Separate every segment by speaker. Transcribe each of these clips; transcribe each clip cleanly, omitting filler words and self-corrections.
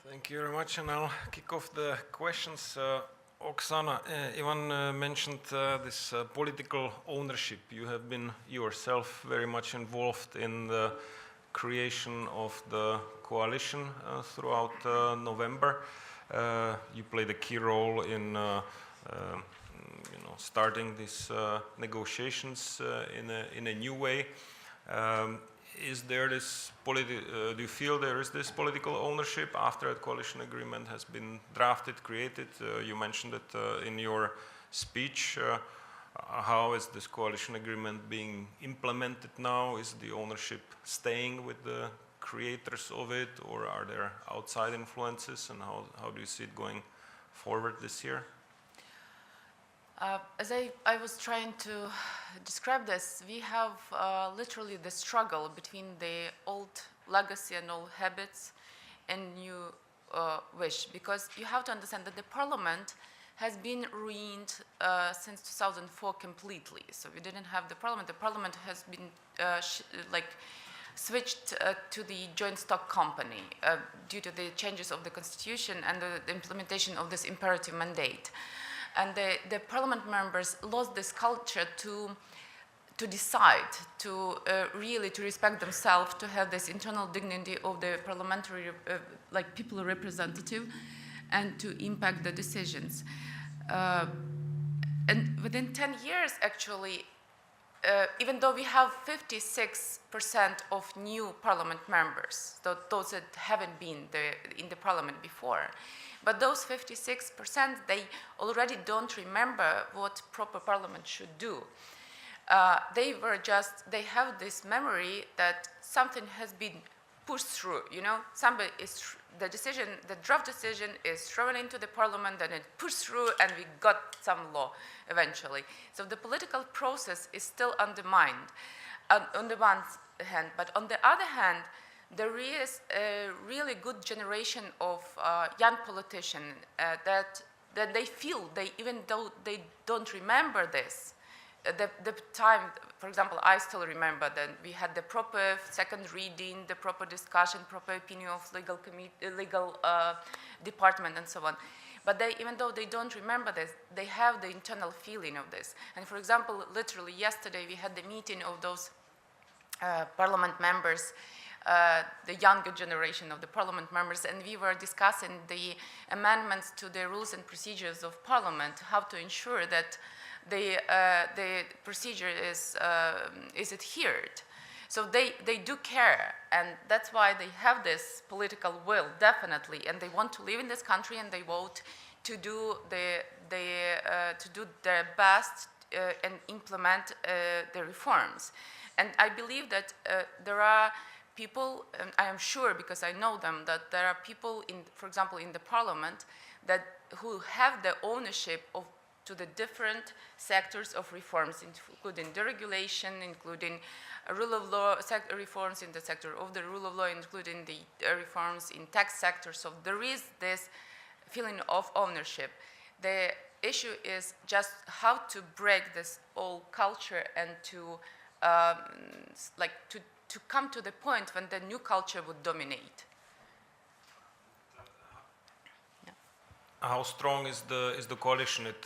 Speaker 1: Thank you very much, and I'll kick off the questions. Oksana, Ivan mentioned this political ownership. You have been yourself very much involved in the creation of the coalition throughout November. You played a key role in starting these negotiations in a new way. Is there this do you feel there is this political ownership after a coalition agreement has been drafted, created? You mentioned it in your speech. How is this coalition agreement being implemented now? Is the ownership staying with the creators of it, or are there outside influences, and how do you see it going forward this year?
Speaker 2: As I was trying to describe this, we have literally the struggle between the old legacy and old habits and new wish, because you have to understand that the parliament has been ruined since 2004 completely. So we didn't have the parliament. The parliament has been switched to the joint stock company due to the changes of the constitution and the implementation of this imperative mandate. And the parliament members lost this culture to decide, to really to respect themselves, to have this internal dignity of the parliamentary, people representative, and to impact the decisions. And within 10 years, actually, even though we have 56% of new parliament members, those that haven't been in the parliament before, but those 56%, they already don't remember what proper parliament should do. They have this memory that something has been pushed through, the draft decision is thrown into the parliament and it pushed through and we got some law eventually. So the political process is still undermined on the one hand, but on the other hand, there is a really good generation of young politicians that they feel, even though they don't remember this, the time, for example, I still remember that we had the proper second reading, the proper discussion, proper opinion of legal department and so on. But even though they don't remember this, they have the internal feeling of this. And for example, literally yesterday we had the meeting of those parliament members, the younger generation of the parliament members, and we were discussing the amendments to the rules and procedures of parliament, how to ensure that the procedure is adhered. So they do care, and that's why they have this political will, definitely, and they want to live in this country, and they vote to do their best and implement the reforms. And I believe that there are people, and I am sure because I know them, that there are people, for example, in the parliament who have the ownership to the different sectors of reforms, including deregulation, including rule of law reforms in the sector of the rule of law, including the reforms in tax sector. So there is this feeling of ownership. The issue is just how to break this old culture and to come to the point when the new culture would dominate.
Speaker 1: How strong is the coalition? It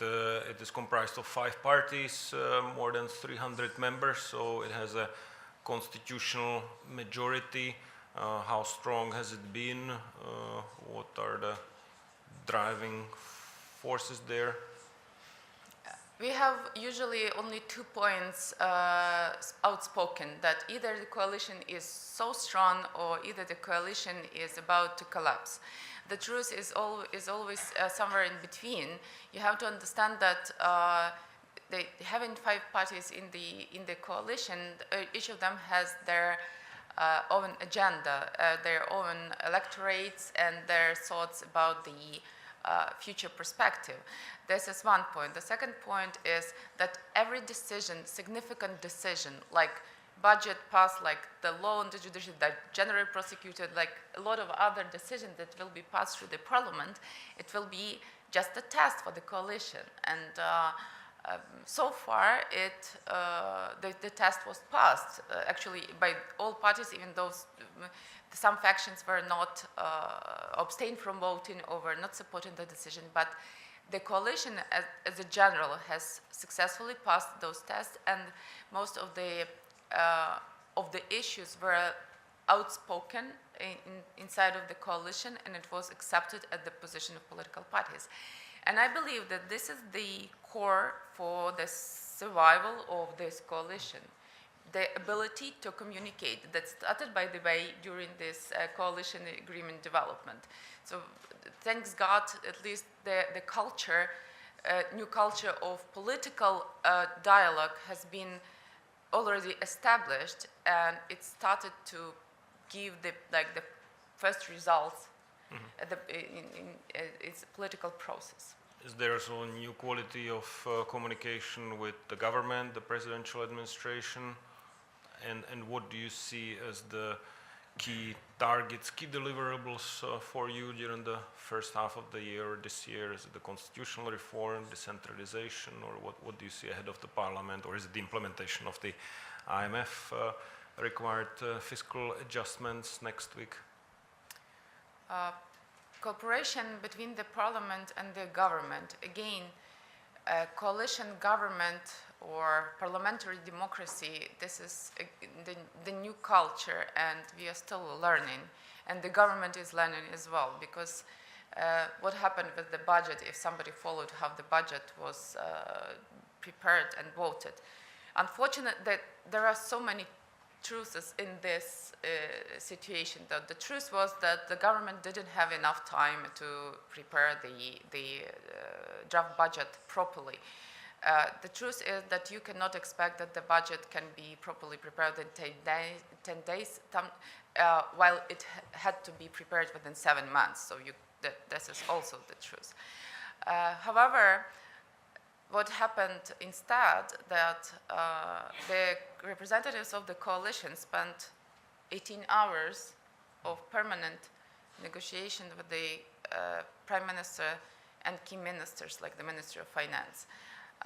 Speaker 1: is comprised of 5 parties, more than 300 members, so it has a constitutional majority. How strong has it been? What are the driving forces there?
Speaker 2: We have usually only 2 points outspoken, that either the coalition is so strong or either the coalition is about to collapse. The truth is always somewhere in between. You have to understand that having 5 parties in the coalition, each of them has their own agenda, their own electorates, and their thoughts about the future perspective. This is one point. The second point is that every decision, significant decision, like budget passed, like the law on the judiciary that generally prosecuted, like a lot of other decisions that will be passed through the parliament, it will be just a test for the coalition. And So far, the test was passed, actually, by all parties, even though some factions were not abstained from voting or were not supporting the decision. But the coalition, as a general, has successfully passed those tests, and most of the issues were outspoken inside of the coalition, and it was accepted at the position of political parties. And I believe that this is the core for the survival of this coalition, the ability to communicate that started, by the way, during this coalition agreement development. So thanks God, at least the culture, new culture of political dialogue has been already established, and it started to give the first results in its political process.
Speaker 1: Is there also a new quality of communication with the government, the presidential administration, and what do you see as the key targets, key deliverables for you during the first half of the year this year? Is it the constitutional reform, decentralization, or what do you see ahead of the parliament, or is it the implementation of the IMF required fiscal adjustments next week?
Speaker 2: Cooperation between the parliament and the government. Again, coalition government or parliamentary democracy, this is the new culture, and we are still learning. And the government is learning as well, because what happened with the budget, if somebody followed how the budget was prepared and voted. Unfortunately, that there are so many truths in this situation. The truth was that the government didn't have enough time to prepare the draft budget properly. The truth is that you cannot expect that the budget can be properly prepared in 10 days, while it had to be prepared within 7 months. So this is also the truth. However, what happened instead, that the representatives of the coalition spent 18 hours of permanent negotiation with the prime minister and key ministers, like the Ministry of Finance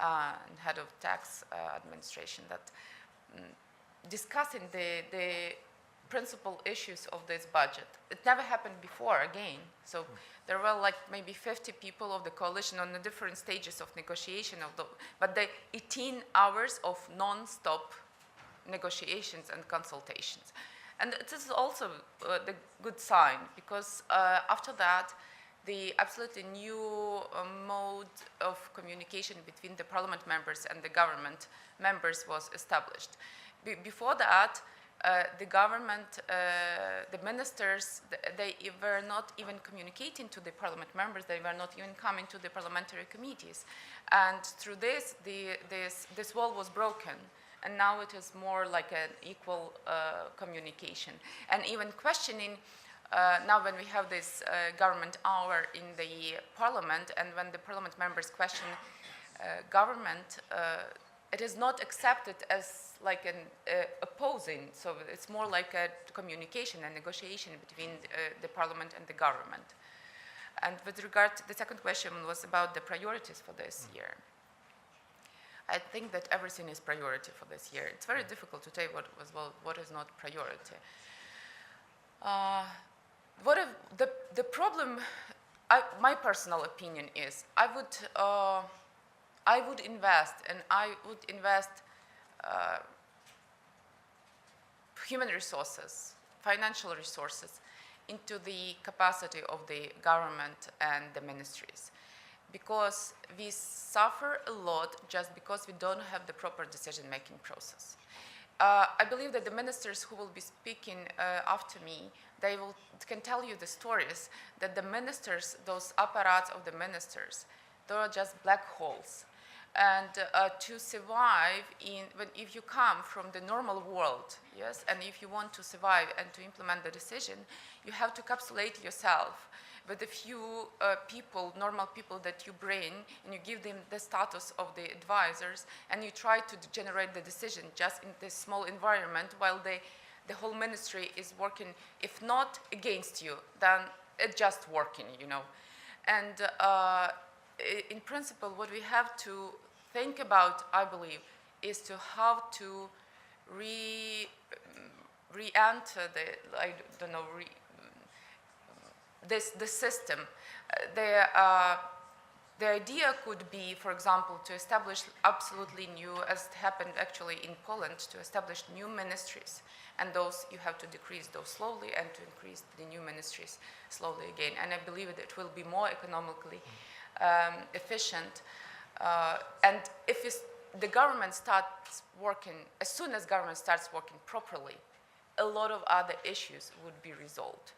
Speaker 2: and head of tax administration, that discussing the principal issues of this budget. It never happened before, again. So there were like maybe 50 people of the coalition on the different stages of negotiation, but the 18 hours of non-stop negotiations and consultations. And this is also the good sign, because after that, the absolutely new mode of communication between the parliament members and the government members was established. Before that, the government, the ministers, they were not even communicating to the parliament members. They were not even coming to the parliamentary committees. And through this, this wall was broken. And now it is more like an equal communication. And even questioning, now when we have this government hour in the parliament, and when the parliament members question government, it is not accepted as like an opposing, so it's more like a communication and negotiation between the parliament and the government. And with regard to the second question was about the priorities for this year. I think that everything is priority for this year. It's very difficult to tell what is not priority. The problem, my personal opinion is, I would invest, and I would invest human resources, financial resources, into the capacity of the government and the ministries. Because we suffer a lot just because we don't have the proper decision-making process. I believe that the ministers who will be speaking after me, they can tell you the stories that the ministers, those apparatus of the ministers, they are just black holes. And to survive if you come from the normal world, yes, and if you want to survive and to implement the decision, you have to encapsulate yourself with a few people, normal people that you bring, and you give them the status of the advisors, and you try to generate the decision just in this small environment, while the whole ministry is working, if not against you, then it's just working, you know. And in principle, what we have to think about, I believe, is to how to re-enter the, I don't know, the system. The idea could be, for example, to establish absolutely new, as it happened actually in Poland, to establish new ministries. And those, you have to decrease those slowly and to increase the new ministries slowly again. And I believe that it will be more economically efficient. And if the government starts working, as soon as government starts working properly, a lot of other issues would be resolved.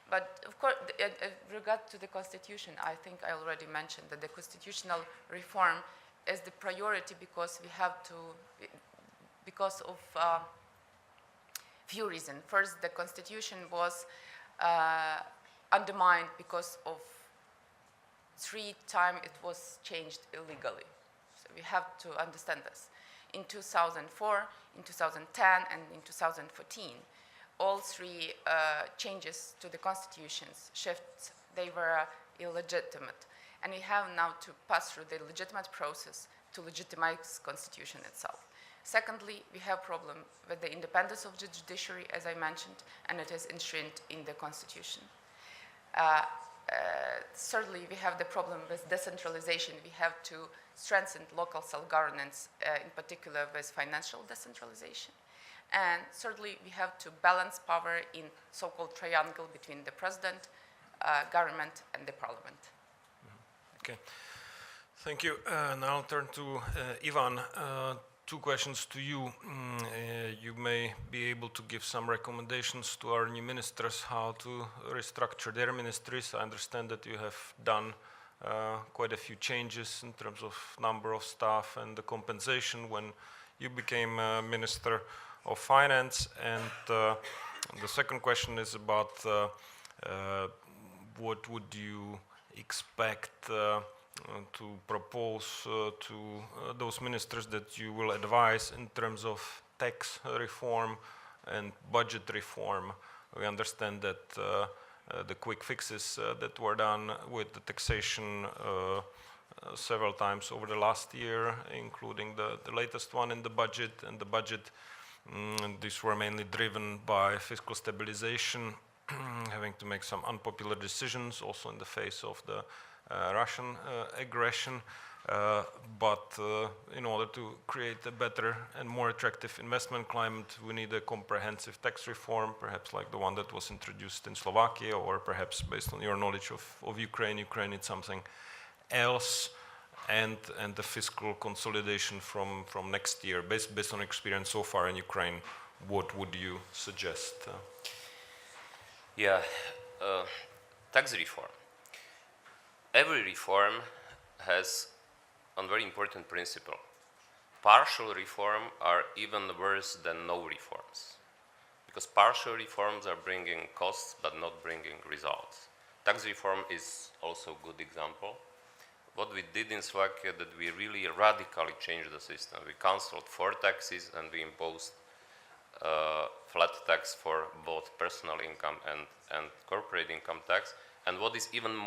Speaker 2: But of course, in regard to the constitution, I think I already mentioned that the constitutional reform is the priority because we have to, because of few reasons. First, the constitution was undermined because of 3 times it was changed illegally. So we have to understand this. In 2004, in 2010, and in 2014. All 3 changes to the constitution's shifts, they were illegitimate. And we have now to pass through the legitimate process to legitimize constitution itself. Secondly, we have problem with the independence of the judiciary, as I mentioned, and it is enshrined in the constitution. Thirdly, we have the problem with decentralization. We have to strengthen local self-governance, in particular with financial decentralization. And thirdly, we have to balance power in so-called triangle between the president, government, and the parliament.
Speaker 1: Okay, thank you. Now I'll turn to Ivan. 2 questions to you. You may be able to give some recommendations to our new ministers how to restructure their ministries. I understand that you have done quite a few changes in terms of number of staff and the compensation when you became Minister of Finance. And the second question is about what would you expect to propose to those ministers that you will advise in terms of tax reform and budget reform. We understand that the quick fixes that were done with the taxation several times over the last year, including the latest one in the budget, and the budget, these were mainly driven by fiscal stabilization, having to make some unpopular decisions also in the face of the Russian aggression, but in order to create a better and more attractive investment climate, we need a comprehensive tax reform, perhaps like the one that was introduced in Slovakia, or perhaps based on your knowledge of Ukraine needs something else, and the fiscal consolidation from next year. Based on experience so far in Ukraine, what would you suggest?
Speaker 3: Tax reform. Every reform has a very important principle. Partial reform are even worse than no reforms, because partial reforms are bringing costs but not bringing results. Tax reform is also a good example. What we did in Slovakia, that we really radically changed the system. We cancelled 4 taxes and we imposed flat tax for both personal income and corporate income tax. And what is even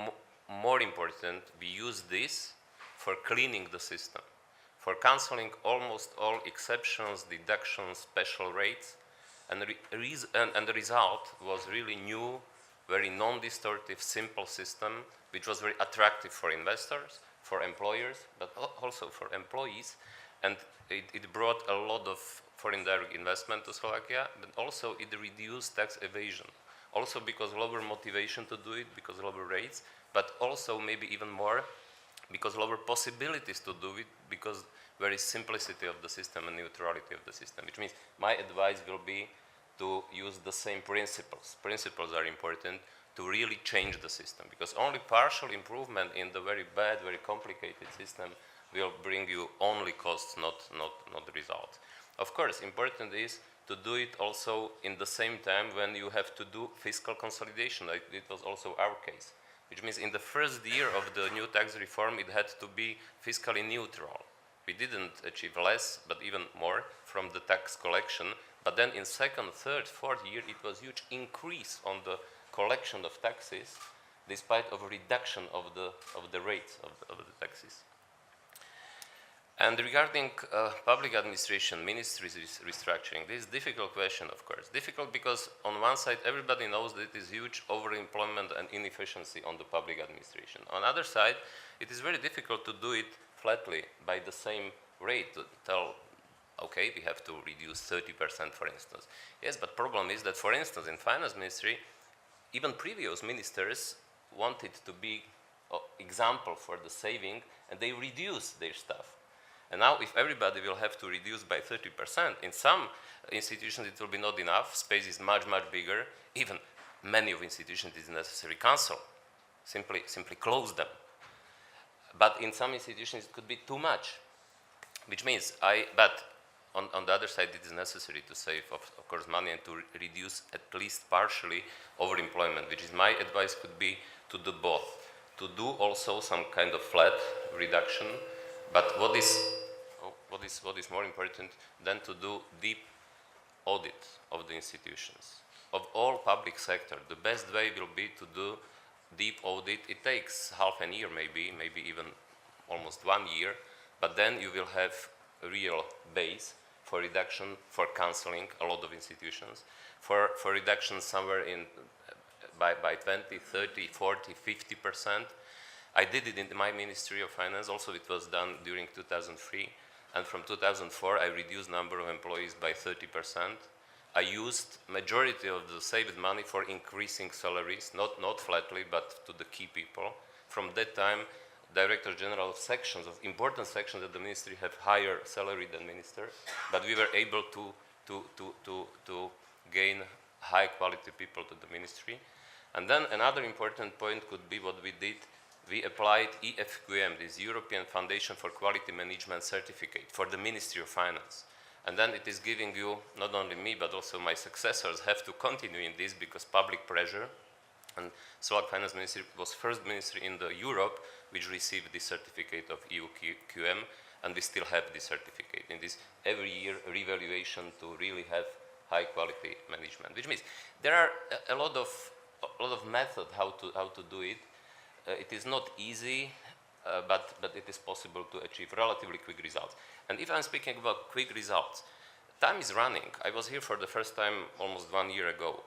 Speaker 3: more important, we use this for cleaning the system, for cancelling almost all exceptions, deductions, special rates, and the result was really new, very non-distortive, simple system, which was very attractive for investors, for employers, but also for employees, and it brought a lot of foreign direct investment to Slovakia, but also it reduced tax evasion, also because lower motivation to do it, because lower rates, but also maybe even more because lower possibilities to do it, because very simplicity of the system and neutrality of the system, which means my advice will be to use the same principles. Principles are important to really change the system, because only partial improvement in the very bad, very complicated system will bring you only costs, not results. Of course, important is to do it also in the same time when you have to do fiscal consolidation. It was also our case, which means in the first year of the new tax reform, it had to be fiscally neutral. We didn't achieve less, but even more from the tax collection. But then in second, third, fourth year, it was huge increase on the collection of taxes, despite of a reduction of the rates of the taxes. And regarding public administration, ministries restructuring, this is a difficult question, of course. Difficult because on one side, everybody knows that it is huge overemployment and inefficiency on the public administration. On the other side, it is very difficult to do it flatly by the same rate, to tell, okay, we have to reduce 30%, for instance. Yes, but problem is that, for instance, in finance ministry, even previous ministers wanted to be example for the saving, and they reduced their staff. And now if everybody will have to reduce by 30%, in some institutions it will be not enough, space is much, much bigger, even many of institutions it is necessary cancel, simply close them. But in some institutions it could be too much, which means but on the other side it is necessary to save, of course, money and to reduce at least partially overemployment, which is my advice could be to do both. To do also some kind of flat reduction, but what is more important than to do deep audit of the institutions, of all public sector. The best way will be to do deep audit. It takes half a year, maybe even almost 1 year, but then you will have a real base for reduction, for cancelling a lot of institutions, for reduction somewhere in by 20, 30, 40, 50%. I did it in my Ministry of Finance, also it was done during 2003, and from 2004 I reduced number of employees by 30%. I used majority of the saved money for increasing salaries, not flatly, but to the key people. From that time, Director General of sections, of important sections of the ministry have higher salary than minister, but we were able to gain high quality people to the ministry. And then another important point could be what we did. We applied EFQM, this European Foundation for Quality Management certificate for the Ministry of Finance. And then it is giving you, not only me, but also my successors have to continue in this because public pressure. And Slovak Finance Ministry was first ministry in the Europe which received this certificate of EU QM, and we still have this certificate in this every year revaluation to really have high quality management, which means there are a lot of method how to do it. It is not easy, but it is possible to achieve relatively quick results. And if I'm speaking about quick results, time is running. I was here for the first time almost 1 year ago.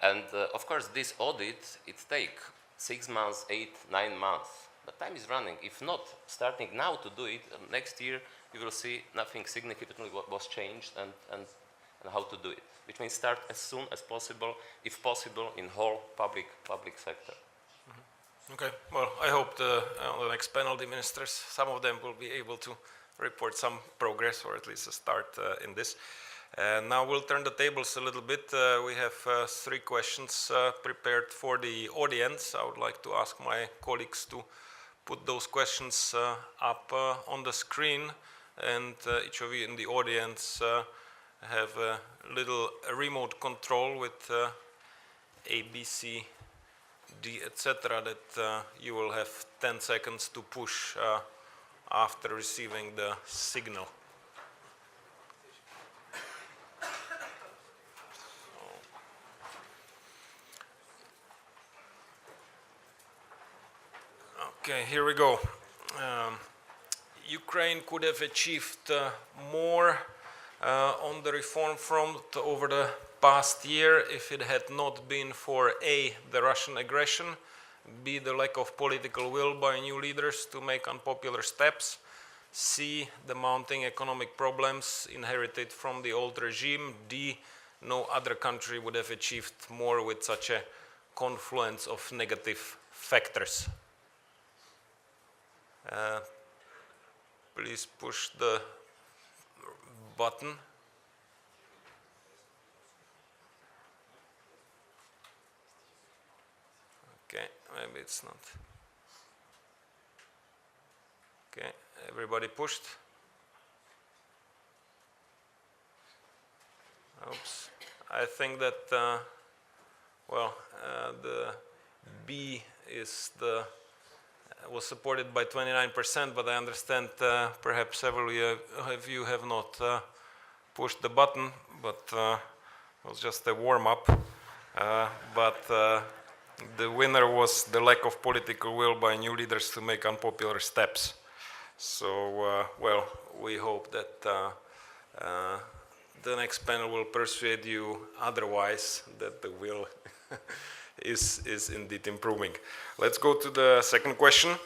Speaker 3: And of course, this audit, it takes 6 months, 8, 9 months. But time is running. If not starting now to do it, next year you will see nothing significantly what was changed and how to do it. Which means start as soon as possible, if possible, in whole public sector.
Speaker 1: Okay, well, I hope the next panel, the ministers, some of them will be able to report some progress or at least a start in this. Now we'll turn the tables a little bit. We have 3 questions prepared for the audience. I would like to ask my colleagues to put those questions up on the screen, and each of you in the audience have a little remote control with A, B, C, D, etc. that you will have 10 seconds to push after receiving the signal. Okay, here we go. Ukraine could have achieved more on the reform front over the past year if it had not been for A, the Russian aggression, B, the lack of political will by new leaders to make unpopular steps, C, the mounting economic problems inherited from the old regime, D, no other country would have achieved more with such a confluence of negative factors. Please push the button. Okay, maybe it's not. Okay, everybody pushed. Oops. I think that, the B is was supported by 29%, but I understand perhaps several of you have not pushed the button, but it was just a warm-up. But the winner was the lack of political will by new leaders to make unpopular steps. So, well, we hope that the next panel will persuade you otherwise, that the will is indeed improving. Let's go to the second question.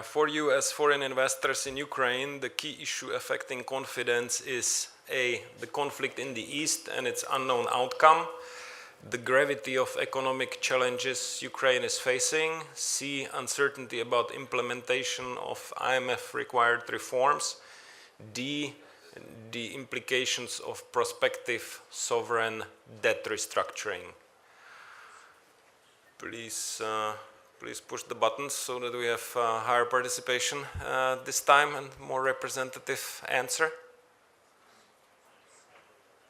Speaker 1: For you as foreign investors in Ukraine, the key issue affecting confidence is A, the conflict in the east and its unknown outcome, the gravity of economic challenges Ukraine is facing, C, uncertainty about implementation of IMF required reforms, D, the implications of prospective sovereign debt restructuring. Please push the buttons so that we have higher participation this time and more representative answer.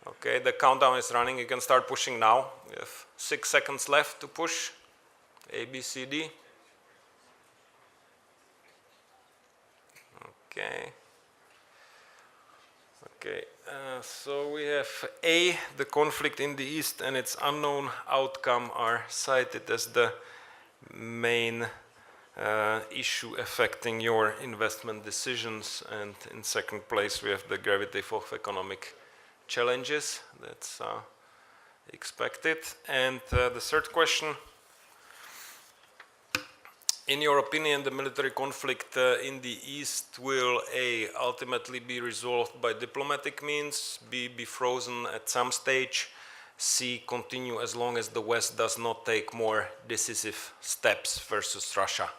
Speaker 1: Okay, the countdown is running. You can start pushing now. We have 6 seconds left to push. A, B, C, D. Okay. Okay, so we have A, the conflict in the east and its unknown outcome are cited as the main issue affecting your investment decisions, and in second place we have the gravity of economic challenges. That's expected. And the third question: in your opinion, the military conflict in the East will A, ultimately be resolved by diplomatic means, B, be frozen at some stage, C, continue as long as the West does not take more decisive steps versus Russia?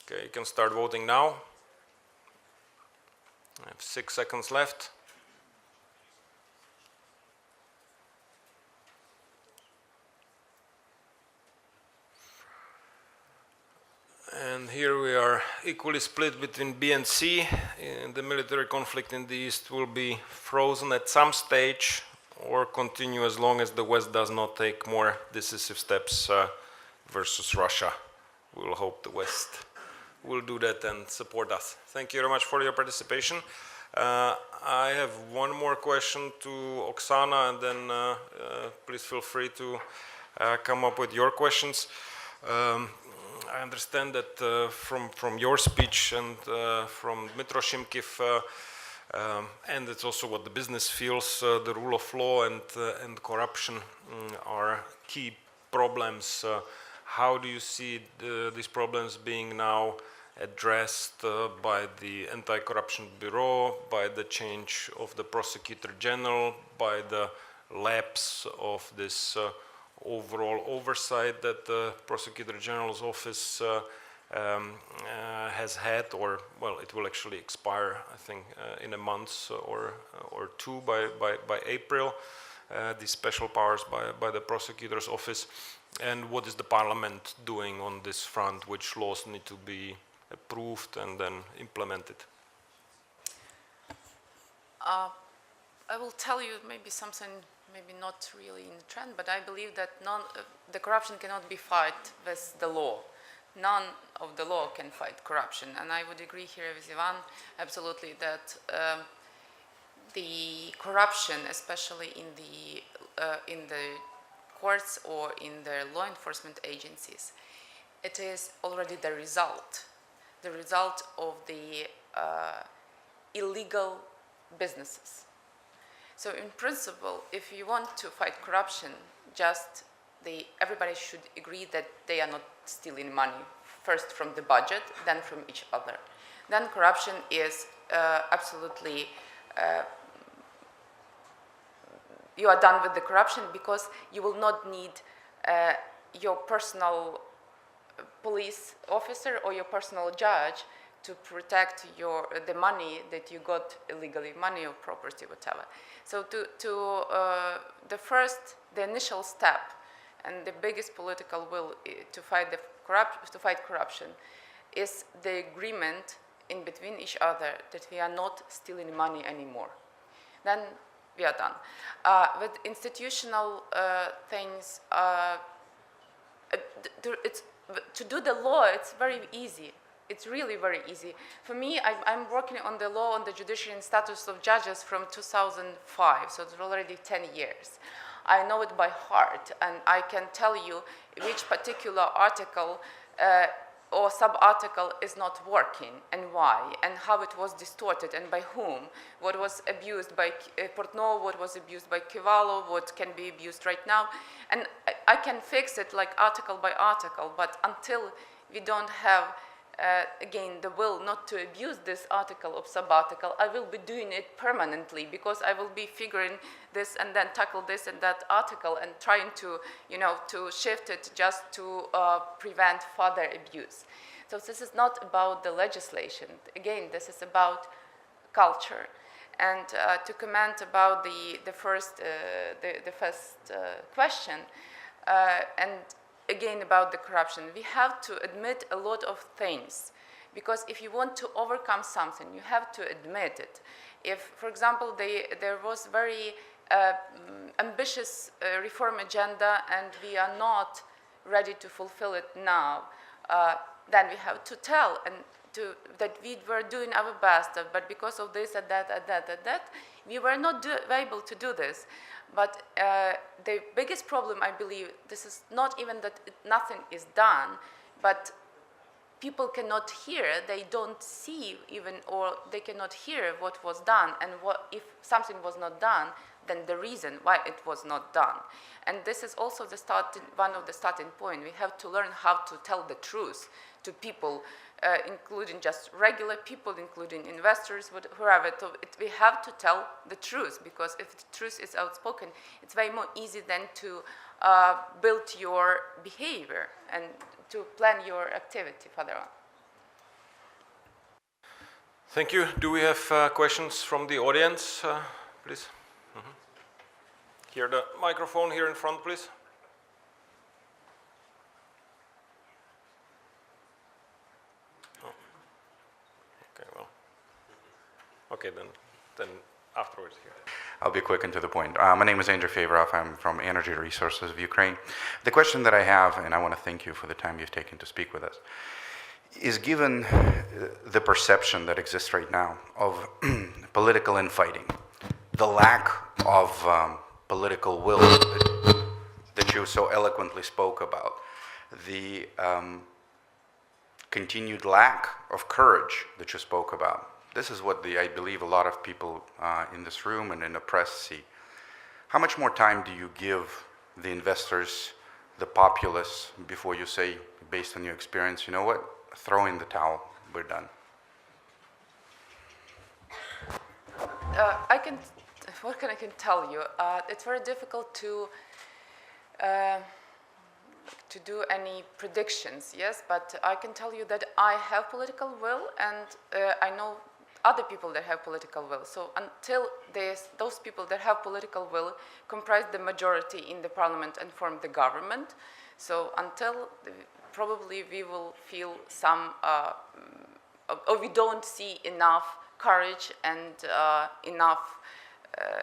Speaker 1: Okay, you can start voting now. I have 6 seconds left. And here we are equally split between B and C. The military conflict in the East will be frozen at some stage or continue as long as the West does not take more decisive steps versus Russia. We'll hope the West will do that and support us. Thank you very much for your participation. I have one more question to Oksana, and then please feel free to come up with your questions. I understand that from your speech and from Miklos Shimkiv, and it's also what the business feels, the rule of law and corruption are key problems. How do you see these problems being now addressed by the Anti-Corruption Bureau, by the change of the Prosecutor General, by the lapse of this overall oversight that the Prosecutor General's office has had, or, well, it will actually expire, I think, in a month or two by April, these special powers by the Prosecutor's office. And what is the Parliament doing on this front? Which laws need to be approved and then implemented?
Speaker 2: I will tell you maybe something, maybe not really in trend, but I believe that the corruption cannot be fought with the law. None of the law can fight corruption. And I would agree here with Ivan absolutely that the corruption, especially in the courts or in the law enforcement agencies, it is already the result of the illegal businesses. So in principle, if you want to fight corruption, everybody should agree that they are not stealing money, first from the budget, then from each other. Then corruption is absolutely, you are done with the corruption because you will not need your personal police officer or your personal judge to protect the money that you got illegally, money or property, whatever. So the initial step and the biggest political will to fight corruption is the agreement in between each other that we are not stealing money anymore. Then we are done. With institutional things, to do the law, it's very easy. it's really very easy. For me, I'm working on the law on the judiciary and status of judges from 2005, so it's already 10 years. I know it by heart, and I can tell you which particular article or sub-article is not working, and why, and how it was distorted, and by whom, what was abused by Portnoy, what was abused by Kivalo, what can be abused right now. And I can fix it like article by article, but until we don't have, again, the will not to abuse this article or sub-article, I will be doing it permanently, because I will be figuring this and then tackle this and that article and trying to, to shift it just to prevent further abuse. So this is not about the legislation. Again, this is about culture. And to comment about the first question, and again about the corruption, we have to admit a lot of things, because if you want to overcome something, you have to admit it. If, for example, there was very ambitious reform agenda and we are not ready to fulfill it now, then we have to tell that we were doing our best, but because of this and that, we were not able to do this. But the biggest problem, I believe, this is not even that nothing is done, but people cannot hear, they don't see even, or they cannot hear what was done, and what if something was not done, then the reason why it was not done. And this is also one of the starting point. We have to learn how to tell the truth to people, including just regular people, including investors, whoever. We have to tell the truth, because if the truth is outspoken, it's very more easy than to build your behavior and to plan your activity further on.
Speaker 1: Thank you. Do we have questions from the audience, please? Here, the microphone here in front, please. Oh. Okay, well. Okay, then afterwards here.
Speaker 4: I'll be quick and to the point. My name is Andrew Favorov. I'm from Energy Resources of Ukraine. The question that I have, and I want to thank you for the time you've taken to speak with us, is given the perception that exists right now of political infighting, the lack of political will that you so eloquently spoke about, the continued lack of courage that you spoke about. This is what I believe a lot of people in this room and in the press see. How much more time do you give the investors, the populace, before you say, based on your experience, you know what, throw in the towel, we're done?
Speaker 2: What can I tell you? It's very difficult to do any predictions, yes, but I can tell you that I have political will, and I know other people that have political will. So until those people that have political will comprise the majority in the parliament and form the government, so until probably we will feel some, or we don't see enough courage and enough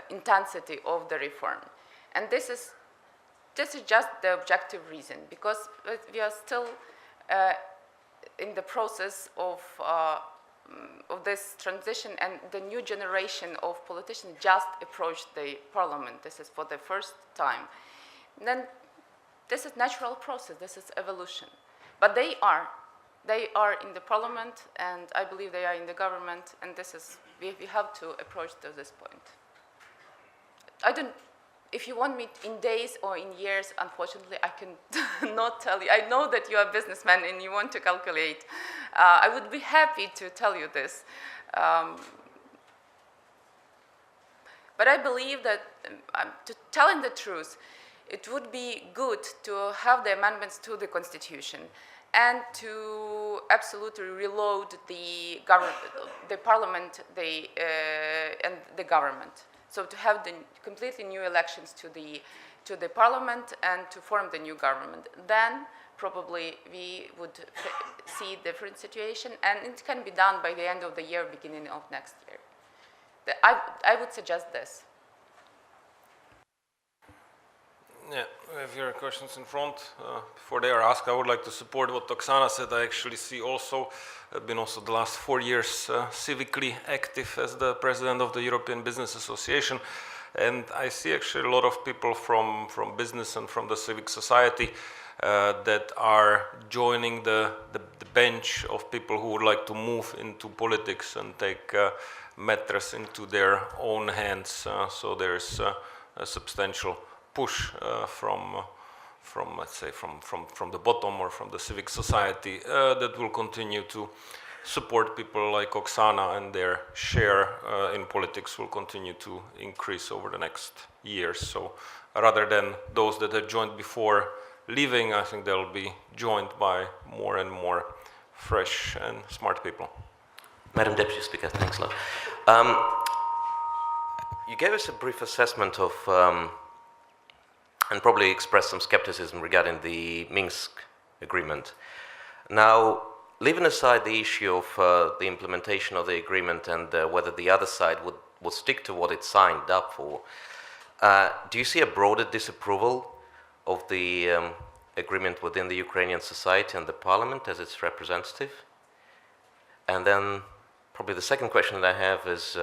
Speaker 2: intensity of the reform. And this is just the objective reason, because we are still in the process of this transition, and the new generation of politicians just approached the parliament. This is for the first time. And then this is natural process, this is evolution. But they are in the parliament, and I believe they are in the government, and this is, we have to approach to this point. If you want me in days or in years, unfortunately, I can not tell you. I know that you are a businessman and you want to calculate. I would be happy to tell you this. But I believe that, to telling the truth, it would be good to have the amendments to the Constitution and to absolutely reload the parliament and the government. So to have the completely new elections to the parliament and to form the new government. Then probably we would see a different situation, and it can be done by the end of the year, beginning of next year. I would suggest this.
Speaker 1: Yeah, we have your questions in front. Before they are asked, I would like to support what Oksana said. I actually see also, I've been also the last 4 years civically active as the president of the European Business Association. And I see actually a lot of people from business and from the civic society that are joining the bench of people who would like to move into politics and take matters into their own hands. So there's a substantial push from let's say from the bottom or from the civic society that will continue to support people like Oksana, and their share in politics will continue to increase over the next years. So rather than those that had joined before leaving, I think they'll be joined by more and more fresh and smart people.
Speaker 5: Madam Deputy Speaker, thanks a lot. You gave us a brief assessment of, and probably expressed some skepticism regarding the Minsk agreement. Now, leaving aside the issue of the implementation of the agreement and whether the other side would stick to what it signed up for, do you see a broader disapproval of the agreement within the Ukrainian society and the parliament as its representative? And then probably the second question that I have is,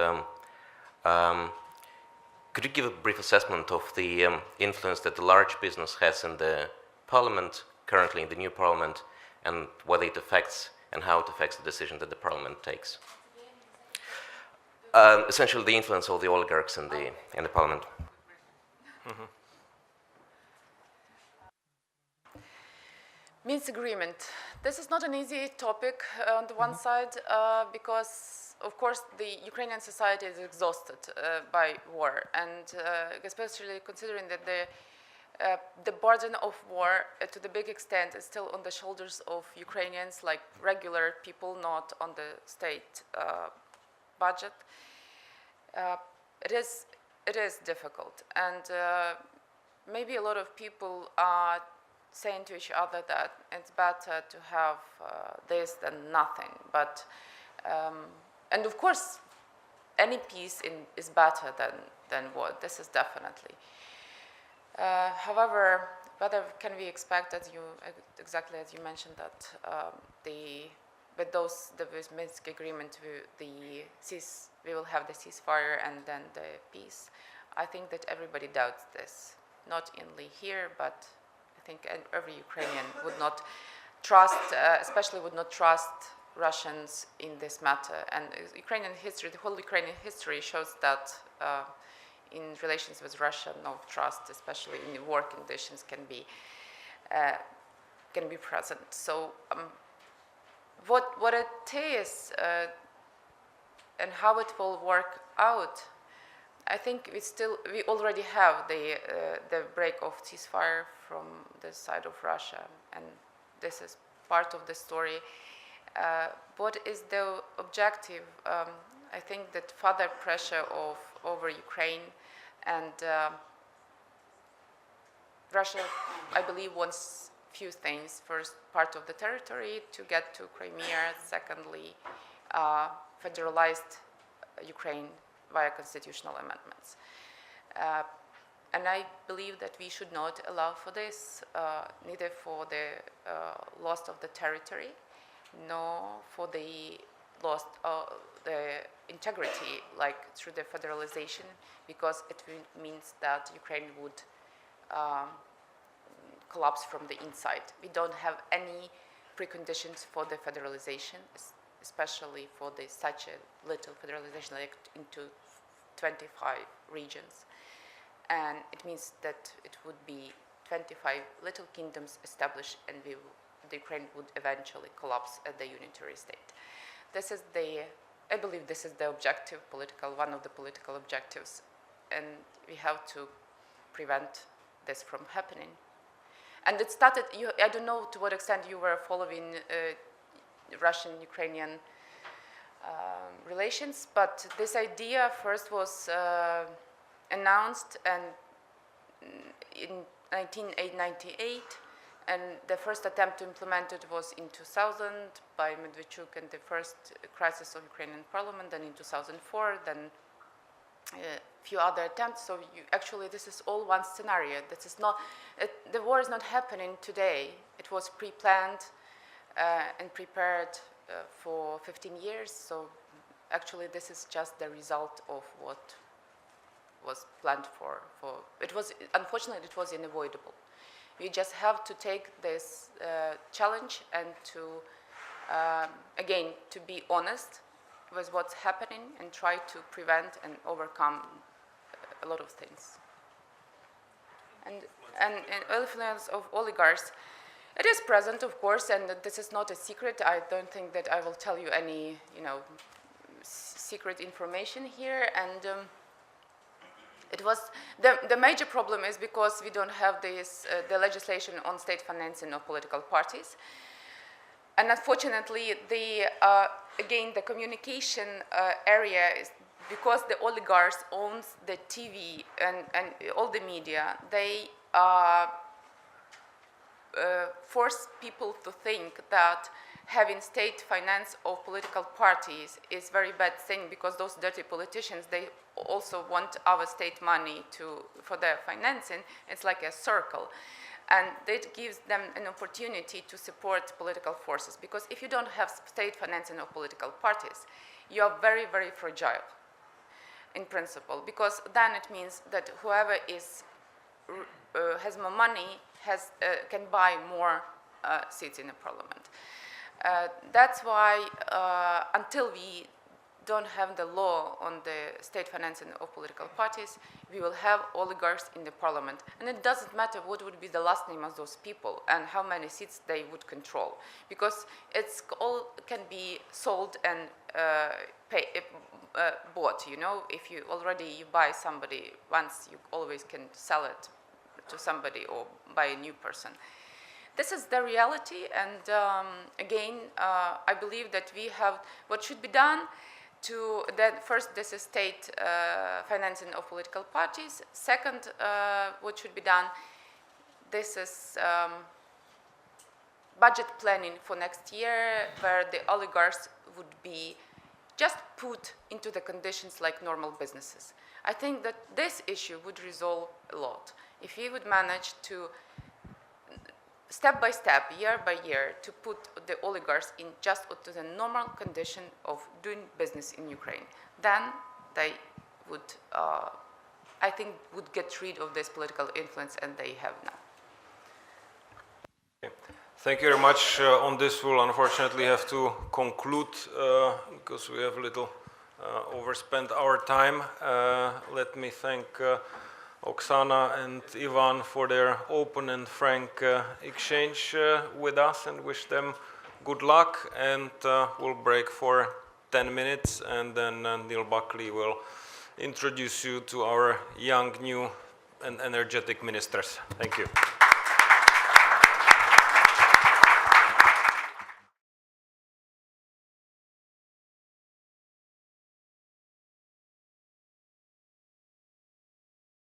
Speaker 5: could you give a brief assessment of the influence that the large business has in the parliament, currently in the new parliament, and whether it affects and how it affects the decision that the parliament takes? Essentially, the influence of the oligarchs in the parliament.
Speaker 2: Mm-hmm. Minsk agreement. This is not an easy topic on the one side because, of course, the Ukrainian society is exhausted by war, and especially considering that the burden of war to the big extent is still on the shoulders of Ukrainians, like regular people, not on the state budget. It is difficult, and maybe a lot of people are saying to each other that it's better to have this than nothing. But and of course, any peace is better than war. This is definitely. However, whether can we expect that exactly as you mentioned that with the Minsk agreement, we will have the ceasefire and then the peace. I think that everybody doubts this, not only here, but I think every Ukrainian would not trust, especially would not trust Russians in this matter. And Ukrainian history, the whole Ukrainian history shows that in relations with Russia, no trust, especially in war conditions, can be present. So what it is and how it will work out, I think we already have the break of ceasefire from the side of Russia, and this is part of the story. What is the objective? I think that further pressure over Ukraine, and Russia, I believe, wants few things. First, part of the territory to get to Crimea. Secondly, federalized Ukraine via constitutional amendments. And I believe that we should not allow for this, neither for the loss of the territory, nor for the loss of the integrity, like through the federalization, because it means that Ukraine would collapse from the inside. We don't have any preconditions for the federalization, especially for such a little federalization, like into 25 regions. And it means that it would be 25 little kingdoms established, and the Ukraine would eventually collapse as the unitary state. This is I believe this is the objective, one of the political objectives, and we have to prevent this from happening. And it started, I don't know to what extent you were following Russian-Ukrainian relations, but this idea first was announced in 1998, and the first attempt to implement it was in 2000 by Medvedchuk and the first crisis of Ukrainian parliament, then in 2004, then few other attempts. So actually, this is all one scenario. This is not the war is not happening today. It was pre-planned and prepared for 15 years. So actually, this is just the result of what was planned for. It was unfortunately it was unavoidable. We just have to take this challenge and to again to be honest with what's happening and try to prevent and overcome a lot of things. And influence of oligarchs, it is present, of course, and this is not a secret. I don't think that I will tell you any, secret information here. And it was the major problem is because we don't have this the legislation on state financing of political parties. And unfortunately, again, the communication area is because the oligarchs owns the TV and all the media, they force people to think that having state finance of political parties is very bad thing because those dirty politicians, they also want our state money for their financing. It's like a circle. And that gives them an opportunity to support political forces. Because if you don't have state financing of political parties, you are very, very fragile in principle. Because then it means that whoever has more money can buy more seats in the parliament. That's why until we don't have the law on the state financing of political parties, we will have oligarchs in the parliament. And it doesn't matter what would be the last name of those people and how many seats they would control, because it's all can be sold and bought, If you buy somebody once, you always can sell it to somebody or buy a new person. This is the reality, and again, I believe that we have what should be done first, this is state financing of political parties. Second, what should be done, this is budget planning for next year, where the oligarchs would be just put into the conditions like normal businesses. I think that this issue would resolve a lot if we would manage to step by step, year by year, to put the oligarchs in just to the normal condition of doing business in Ukraine. Then they would, I think, would get rid of this political influence, and they have now.
Speaker 1: Okay. Thank you very much. On this, we'll unfortunately have to conclude because we have a little overspent our time. Let me thank Oksana and Ivan for their open and frank exchange with us, and wish them good luck. And we'll break for 10 minutes, and then Neil Buckley will introduce you to our young, new and energetic ministers. Thank you.